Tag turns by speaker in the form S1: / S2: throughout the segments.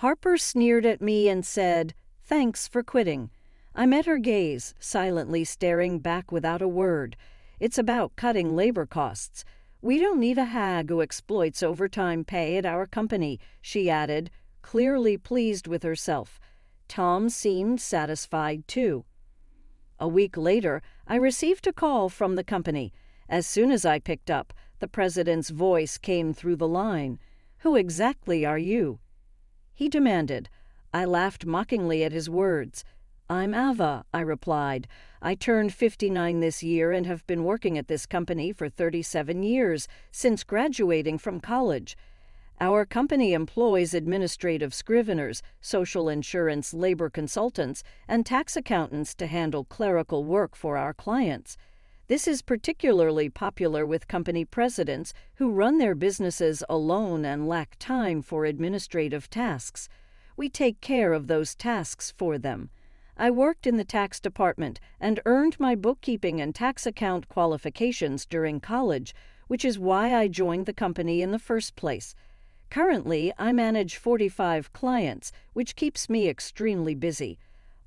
S1: Harper sneered at me and said, "Thanks for quitting." I met her gaze, silently staring back without a word. "It's about cutting labor costs. We don't need a hag who exploits overtime pay at our company," she added, clearly pleased with herself. Tom seemed satisfied too. A week later, I received a call from the company. As soon as I picked up, the president's voice came through the line. "Who exactly are you?" he demanded. I laughed mockingly at his words. "I'm Ava," I replied. "I turned 59 this year and have been working at this company for 37 years, since graduating from college. Our company employs administrative scriveners, social insurance labor consultants, and tax accountants to handle clerical work for our clients. This is particularly popular with company presidents who run their businesses alone and lack time for administrative tasks. We take care of those tasks for them. I worked in the tax department and earned my bookkeeping and tax account qualifications during college, which is why I joined the company in the first place. Currently, I manage 45 clients, which keeps me extremely busy.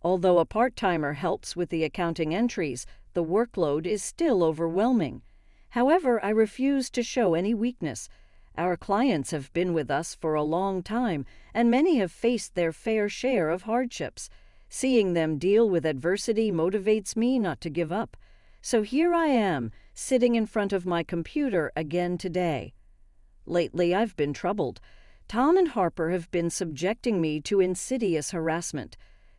S1: Although a part-timer helps with the accounting entries, the workload is still overwhelming. However, I refuse to show any weakness. Our clients have been with us for a long time, and many have faced their fair share of hardships. Seeing them deal with adversity motivates me not to give up. So here I am, sitting in front of my computer again today. Lately, I've been troubled. Tom and Harper have been subjecting me to insidious harassment.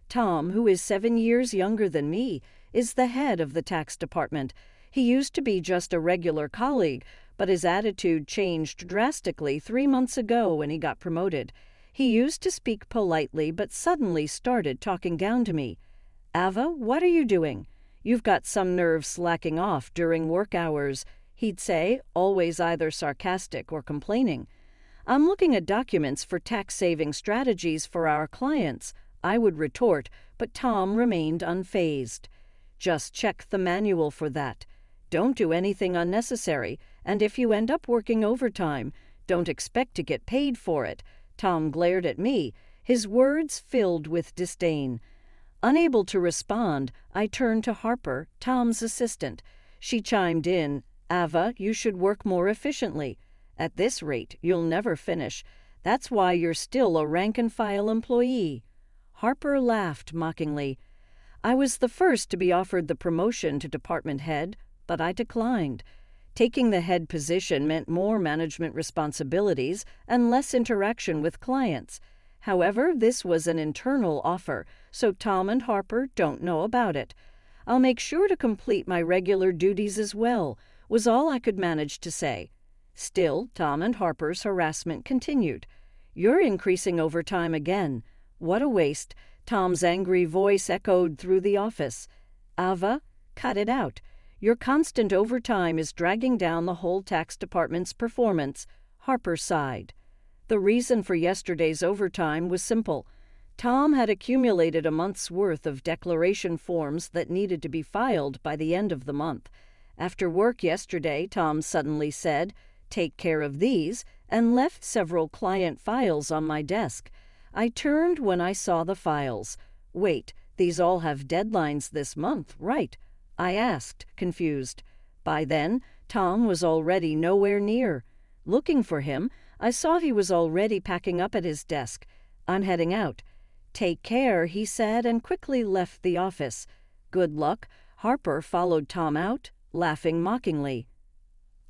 S1: Tom, who is 7 years younger than me, is the head of the tax department. He used to be just a regular colleague, but his attitude changed drastically 3 months ago when he got promoted. He used to speak politely, but suddenly started talking down to me. "Ava, what are you doing? You've got some nerve slacking off during work hours," he'd say, always either sarcastic or complaining. "I'm looking at documents for tax-saving strategies for our clients," I would retort, but Tom remained unfazed. "Just check the manual for that. Don't do anything unnecessary, and if you end up working overtime, don't expect to get paid for it." Tom glared at me, his words filled with disdain. Unable to respond, I turned to Harper, Tom's assistant. She chimed in, "Ava, you should work more efficiently. At this rate, you'll never finish. That's why you're still a rank-and-file employee." Harper laughed mockingly. I was the first to be offered the promotion to department head, but I declined. Taking the head position meant more management responsibilities and less interaction with clients. However, this was an internal offer, so Tom and Harper don't know about it. "I'll make sure to complete my regular duties as well," was all I could manage to say. Still, Tom and Harper's harassment continued. "You're increasing overtime again." "What a waste." Tom's angry voice echoed through the office. "Ava, cut it out. Your constant overtime is dragging down the whole tax department's performance." Harper sighed. The reason for yesterday's overtime was simple. Tom had accumulated a month's worth of declaration forms that needed to be filed by the end of the month. After work yesterday, Tom suddenly said, "Take care of these," and left several client files on my desk. I turned when I saw the files. "Wait, these all have deadlines this month, right?" I asked, confused. By then, Tom was already nowhere near. Looking for him, I saw he was already packing up at his desk. "I'm heading out." "Take care," he said, and quickly left the office. "Good luck." Harper followed Tom out, laughing mockingly.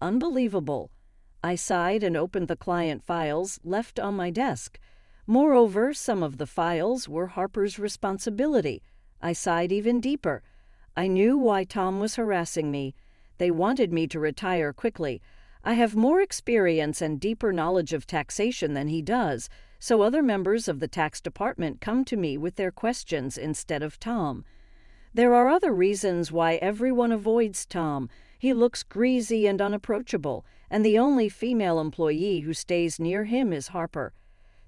S1: Unbelievable. I sighed and opened the client files left on my desk. Moreover, some of the files were Harper's responsibility. I sighed even deeper. I knew why Tom was harassing me. They wanted me to retire quickly. I have more experience and deeper knowledge of taxation than he does, so other members of the tax department come to me with their questions instead of Tom. There are other reasons why everyone avoids Tom. He looks greasy and unapproachable, and the only female employee who stays near him is Harper.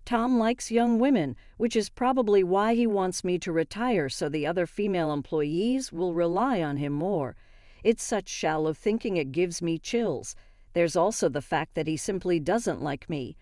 S1: Tom likes young women, which is probably why he wants me to retire so the other female employees will rely on him more. It's such shallow thinking it gives me chills. There's also the fact that he simply doesn't like me.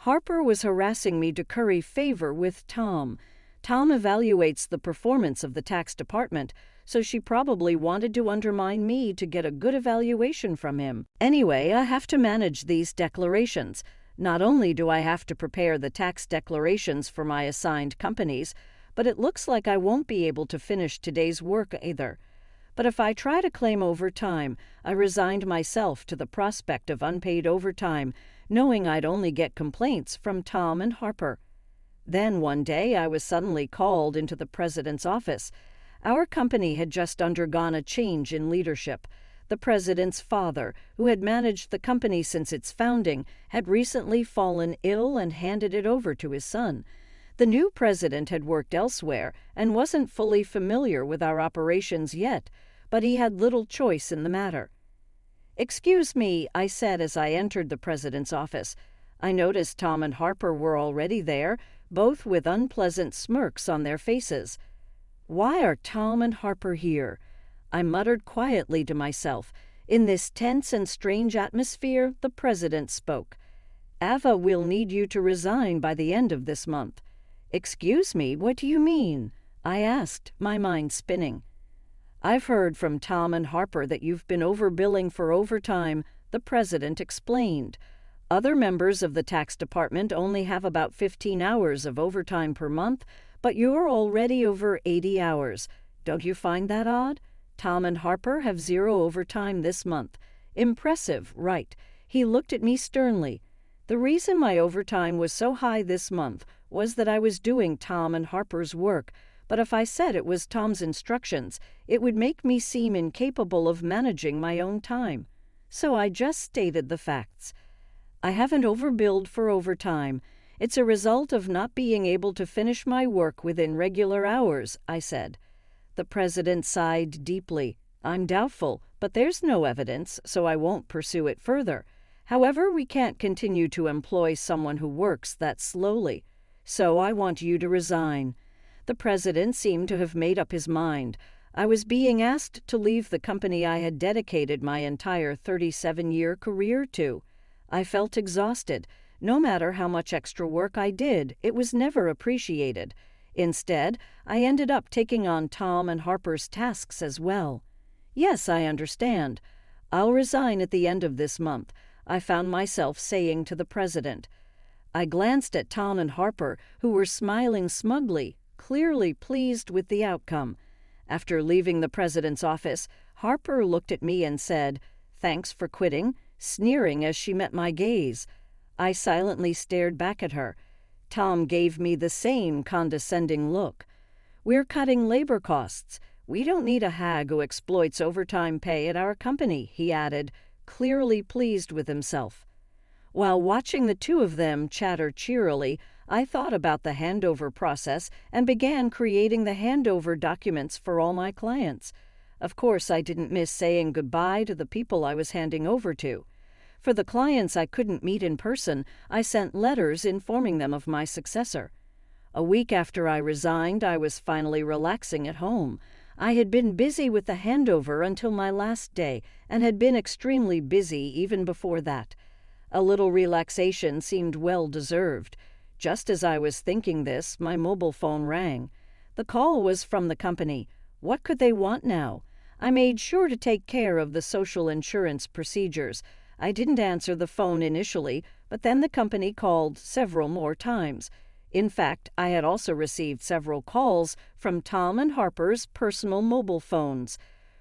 S1: Harper was harassing me to curry favor with Tom. Tom evaluates the performance of the tax department, so she probably wanted to undermine me to get a good evaluation from him. Anyway, I have to manage these declarations. Not only do I have to prepare the tax declarations for my assigned companies, but it looks like I won't be able to finish today's work either. But if I try to claim overtime, I resigned myself to the prospect of unpaid overtime, knowing I'd only get complaints from Tom and Harper. Then one day I was suddenly called into the president's office. Our company had just undergone a change in leadership. The president's father, who had managed the company since its founding, had recently fallen ill and handed it over to his son. The new president had worked elsewhere and wasn't fully familiar with our operations yet, but he had little choice in the matter. "Excuse me," I said as I entered the president's office. I noticed Tom and Harper were already there, both with unpleasant smirks on their faces. "Why are Tom and Harper here?" I muttered quietly to myself. In this tense and strange atmosphere, the president spoke. "Ava will need you to resign by the end of this month." "Excuse me, what do you mean?" I asked, my mind spinning. "I've heard from Tom and Harper that you've been overbilling for overtime," the president explained. "Other members of the tax department only have about 15 hours of overtime per month, but you're already over 80 hours. Don't you find that odd? Tom and Harper have 0 overtime this month. Impressive, right?" He looked at me sternly. The reason my overtime was so high this month was that I was doing Tom and Harper's work, but if I said it was Tom's instructions, it would make me seem incapable of managing my own time. So I just stated the facts. "I haven't overbilled for overtime. It's a result of not being able to finish my work within regular hours," I said. The president sighed deeply. "I'm doubtful, but there's no evidence, so I won't pursue it further. However, we can't continue to employ someone who works that slowly. So I want you to resign." The president seemed to have made up his mind. I was being asked to leave the company I had dedicated my entire 37-year career to. I felt exhausted. No matter how much extra work I did, it was never appreciated. Instead, I ended up taking on Tom and Harper's tasks as well. "Yes, I understand. I'll resign at the end of this month," I found myself saying to the president. I glanced at Tom and Harper, who were smiling smugly, clearly pleased with the outcome. After leaving the president's office, Harper looked at me and said, "Thanks for quitting," sneering as she met my gaze. I silently stared back at her. Tom gave me the same condescending look. "We're cutting labor costs. We don't need a hag who exploits overtime pay at our company," he added, clearly pleased with himself. While watching the two of them chatter cheerily, I thought about the handover process and began creating the handover documents for all my clients. Of course, I didn't miss saying goodbye to the people I was handing over to. For the clients I couldn't meet in person, I sent letters informing them of my successor. A week after I resigned, I was finally relaxing at home. I had been busy with the handover until my last day and had been extremely busy even before that. A little relaxation seemed well-deserved. Just as I was thinking this, my mobile phone rang. The call was from the company. What could they want now? I made sure to take care of the social insurance procedures. I didn't answer the phone initially, but then the company called several more times. In fact, I had also received several calls from Tom and Harper's personal mobile phones.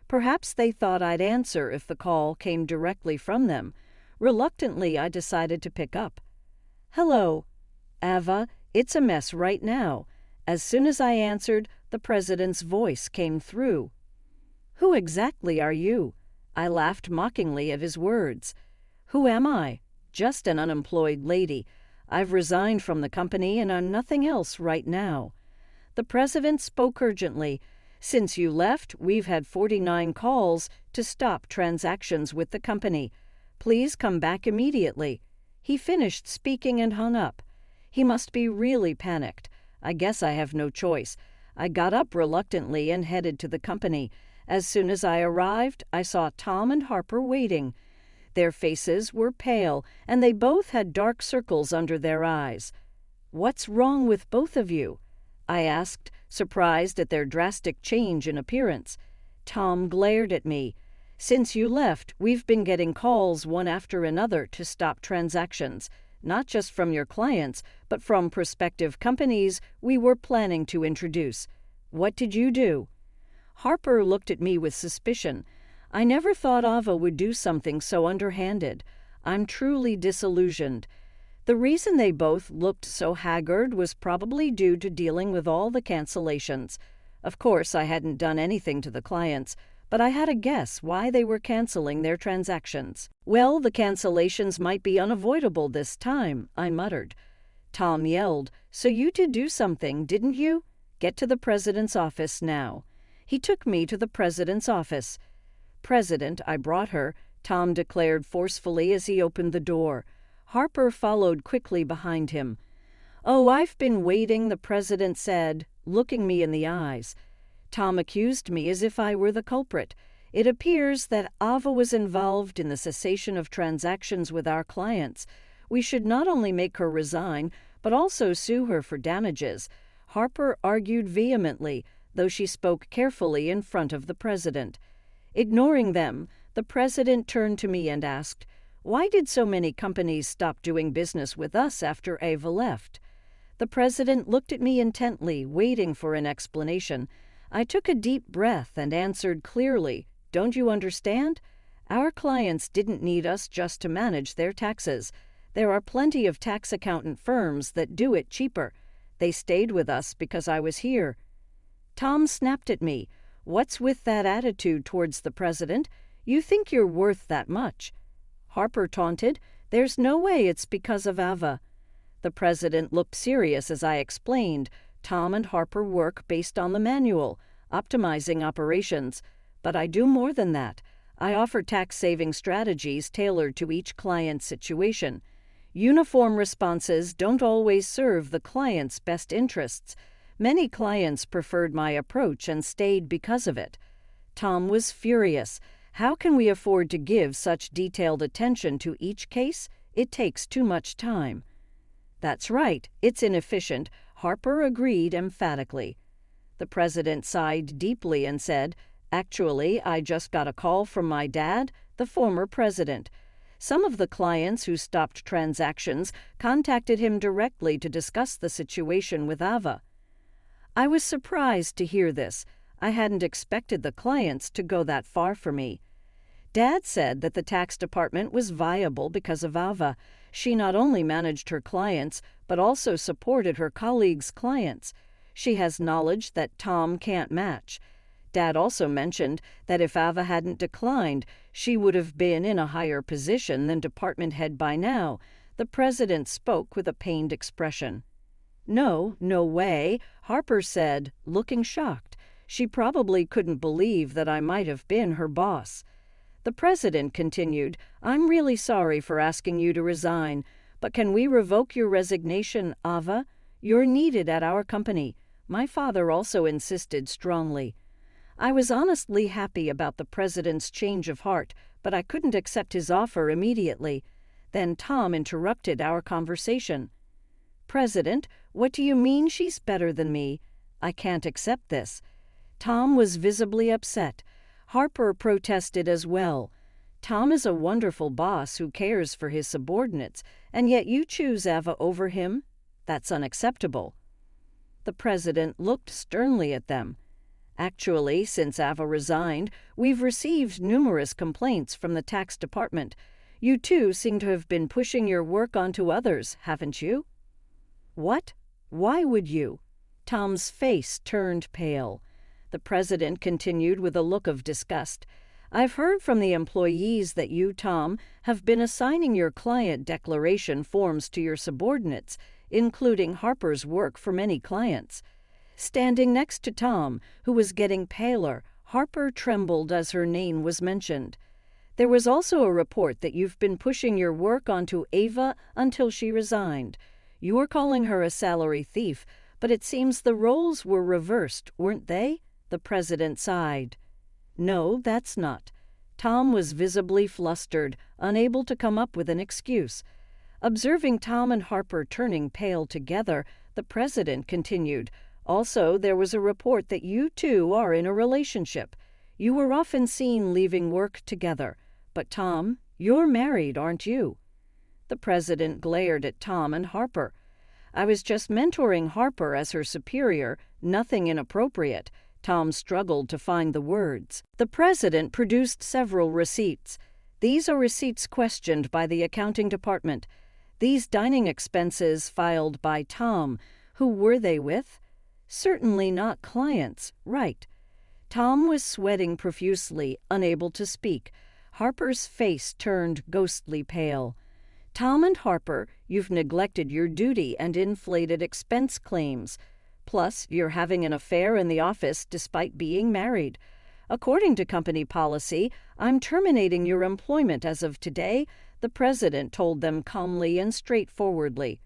S1: Perhaps they thought I'd answer if the call came directly from them. Reluctantly, I decided to pick up. "Hello, Ava, it's a mess right now." As soon as I answered, the president's voice came through. "Who exactly are you?" I laughed mockingly at his words. "Who am I? Just an unemployed lady. I've resigned from the company and I'm nothing else right now." The president spoke urgently. "Since you left, we've had 49 calls to stop transactions with the company. Please come back immediately." He finished speaking and hung up. He must be really panicked. I guess I have no choice. I got up reluctantly and headed to the company. As soon as I arrived, I saw Tom and Harper waiting. Their faces were pale, and they both had dark circles under their eyes. "What's wrong with both of you?" I asked, surprised at their drastic change in appearance. Tom glared at me. "Since you left, we've been getting calls one after another to stop transactions, not just from your clients, but from prospective companies we were planning to introduce. What did you do?" Harper looked at me with suspicion. I never thought Ava would do something so underhanded. I'm truly disillusioned. The reason they both looked so haggard was probably due to dealing with all the cancellations. Of course, I hadn't done anything to the clients, but I had a guess why they were canceling their transactions. "Well, the cancellations might be unavoidable this time," I muttered. Tom yelled, "So you did do something, didn't you? Get to the president's office now." He took me to the president's office. "President, I brought her," Tom declared forcefully as he opened the door. Harper followed quickly behind him. "Oh, I've been waiting," the president said, looking me in the eyes. Tom accused me as if I were the culprit. "It appears that Ava was involved in the cessation of transactions with our clients. We should not only make her resign, but also sue her for damages." Harper argued vehemently, though she spoke carefully in front of the president. Ignoring them, the president turned to me and asked, "Why did so many companies stop doing business with us after Ava left?" The president looked at me intently, waiting for an explanation. I took a deep breath and answered clearly, "Don't you understand? Our clients didn't need us just to manage their taxes. There are plenty of tax accountant firms that do it cheaper. They stayed with us because I was here." Tom snapped at me. "What's with that attitude towards the president? You think you're worth that much." Harper taunted, "There's no way it's because of Ava." The president looked serious as I explained, "Tom and Harper work based on the manual, optimizing operations. But I do more than that. I offer tax-saving strategies tailored to each client's situation. Uniform responses don't always serve the client's best interests. Many clients preferred my approach and stayed because of it." Tom was furious. "How can we afford to give such detailed attention to each case? It takes too much time." "That's right, it's inefficient," Harper agreed emphatically. The president sighed deeply and said, "Actually, I just got a call from my dad, the former president. Some of the clients who stopped transactions contacted him directly to discuss the situation with Ava." I was surprised to hear this. I hadn't expected the clients to go that far for me. "Dad said that the tax department was viable because of Ava. She not only managed her clients, but also supported her colleagues' clients. She has knowledge that Tom can't match. Dad also mentioned that if Ava hadn't declined, she would have been in a higher position than department head by now." The president spoke with a pained expression. "No way," Harper said, looking shocked. "She probably couldn't believe that I might have been her boss." The president continued, "I'm really sorry for asking you to resign, but can we revoke your resignation, Ava? You're needed at our company." My father also insisted strongly. I was honestly happy about the president's change of heart, but I couldn't accept his offer immediately. Then Tom interrupted our conversation. "President, what do you mean she's better than me? I can't accept this." Tom was visibly upset. Harper protested as well. "Tom is a wonderful boss who cares for his subordinates, and yet you choose Ava over him? That's unacceptable." The president looked sternly at them. "Actually, since Ava resigned, we've received numerous complaints from the tax department. You two seem to have been pushing your work onto others, haven't you?" "What? Why would you?" Tom's face turned pale. The president continued with a look of disgust. "I've heard from the employees that you, Tom, have been assigning your client declaration forms to your subordinates, including Harper's work for many clients." Standing next to Tom, who was getting paler, Harper trembled as her name was mentioned. "There was also a report that you've been pushing your work onto Ava until she resigned. You were calling her a salary thief, but it seems the roles were reversed, weren't they?" The president sighed. "No, that's not." Tom was visibly flustered, unable to come up with an excuse. Observing Tom and Harper turning pale together, the president continued, "Also, there was a report that you two are in a relationship. You were often seen leaving work together. But Tom, you're married, aren't you?" The president glared at Tom and Harper. "I was just mentoring Harper as her superior, nothing inappropriate." Tom struggled to find the words. The president produced several receipts. "These are receipts questioned by the accounting department. These dining expenses filed by Tom. Who were they with?" "Certainly not clients." "Right." Tom was sweating profusely, unable to speak. Harper's face turned ghostly pale. "Tom and Harper, you've neglected your duty and inflated expense claims. Plus, you're having an affair in the office despite being married. According to company policy, I'm terminating your employment as of today," the president told them calmly and straightforwardly.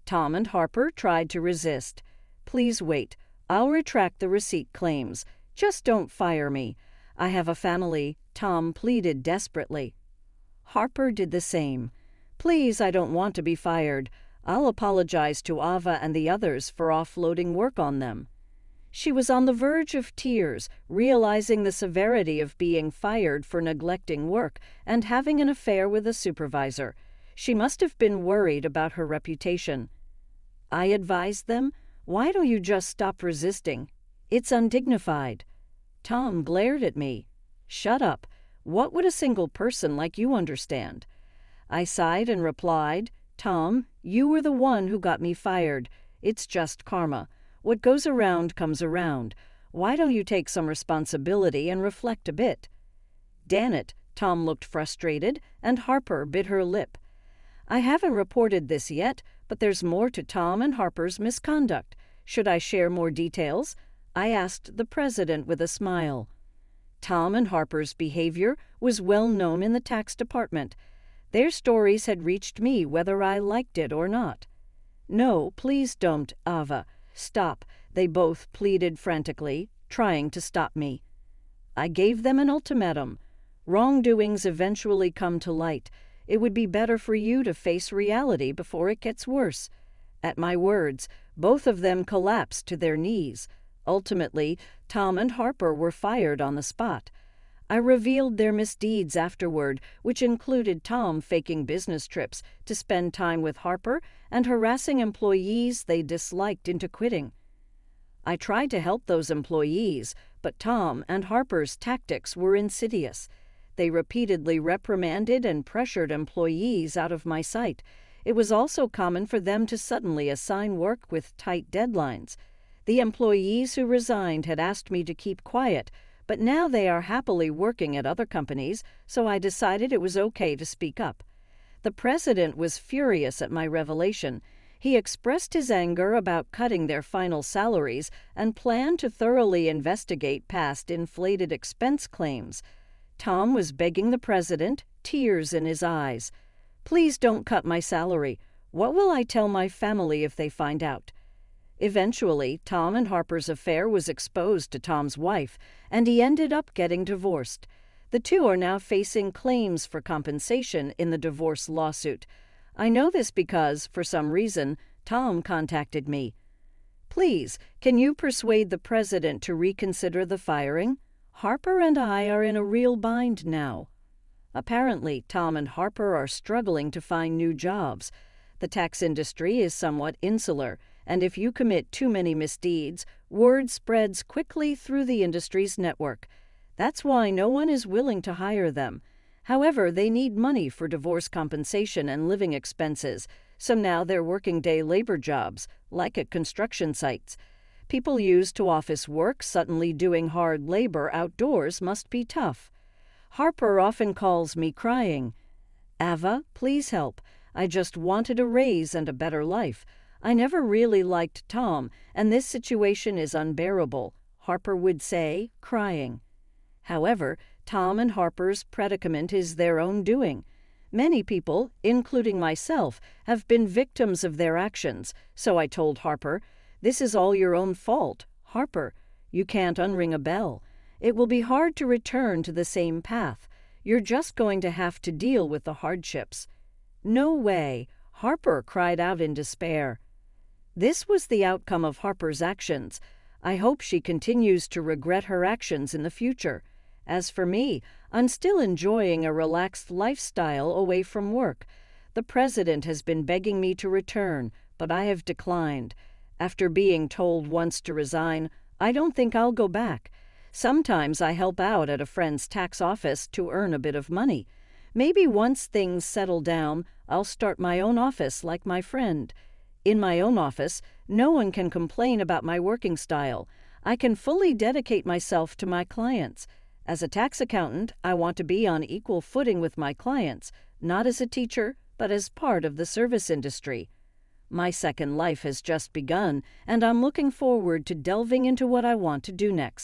S1: Tom and Harper tried to resist. "Please wait. I'll retract the receipt claims. Just don't fire me. I have a family," Tom pleaded desperately. Harper did the same. "Please, I don't want to be fired. I'll apologize to Ava and the others for offloading work on them." She was on the verge of tears, realizing the severity of being fired for neglecting work and having an affair with a supervisor. She must have been worried about her reputation. I advised them, "Why don't you just stop resisting? It's undignified." Tom glared at me. "Shut up. What would a single person like you understand?" I sighed and replied, "Tom, you were the one who got me fired. It's just karma. What goes around comes around. Why don't you take some responsibility and reflect a bit?" "Damn it," Tom looked frustrated, and Harper bit her lip. "I haven't reported this yet, but there's more to Tom and Harper's misconduct. Should I share more details?" I asked the president with a smile. Tom and Harper's behavior was well known in the tax department. Their stories had reached me whether I liked it or not. "No, please don't, Ava. Stop," they both pleaded frantically, trying to stop me. I gave them an ultimatum. "Wrongdoings eventually come to light. It would be better for you to face reality before it gets worse." At my words, both of them collapsed to their knees. Ultimately, Tom and Harper were fired on the spot. I revealed their misdeeds afterward, which included Tom faking business trips to spend time with Harper and harassing employees they disliked into quitting. I tried to help those employees, but Tom and Harper's tactics were insidious. They repeatedly reprimanded and pressured employees out of my sight. It was also common for them to suddenly assign work with tight deadlines. The employees who resigned had asked me to keep quiet, but now they are happily working at other companies, so I decided it was okay to speak up. The president was furious at my revelation. He expressed his anger about cutting their final salaries and planned to thoroughly investigate past inflated expense claims. Tom was begging the president, tears in his eyes. "Please don't cut my salary. What will I tell my family if they find out?" Eventually, Tom and Harper's affair was exposed to Tom's wife, and he ended up getting divorced. The two are now facing claims for compensation in the divorce lawsuit. I know this because, for some reason, Tom contacted me. "Please, can you persuade the president to reconsider the firing? Harper and I are in a real bind now." Apparently, Tom and Harper are struggling to find new jobs. The tax industry is somewhat insular, and if you commit too many misdeeds, word spreads quickly through the industry's network. That's why no one is willing to hire them. However, they need money for divorce compensation and living expenses, so now they're working day labor jobs, like at construction sites. People used to office work suddenly doing hard labor outdoors must be tough. Harper often calls me crying. "Ava, please help. I just wanted a raise and a better life. I never really liked Tom, and this situation is unbearable," Harper would say, crying. However, Tom and Harper's predicament is their own doing. Many people, including myself, have been victims of their actions, so I told Harper, "This is all your own fault. Harper, you can't unring a bell." It will be hard to return to the same path. You're just going to have to deal with the hardships." "No way," Harper cried out in despair. This was the outcome of Harper's actions. I hope she continues to regret her actions in the future. As for me, I'm still enjoying a relaxed lifestyle away from work. The president has been begging me to return, but I have declined. After being told once to resign, I don't think I'll go back. Sometimes I help out at a friend's tax office to earn a bit of money. Maybe once things settle down, I'll start my own office like my friend. In my own office, no one can complain about my working style. I can fully dedicate myself to my clients. As a tax accountant, I want to be on equal footing with my clients, not as a teacher, but as part of the service industry. My second life has just begun, and I'm looking forward to delving into what I want to do next.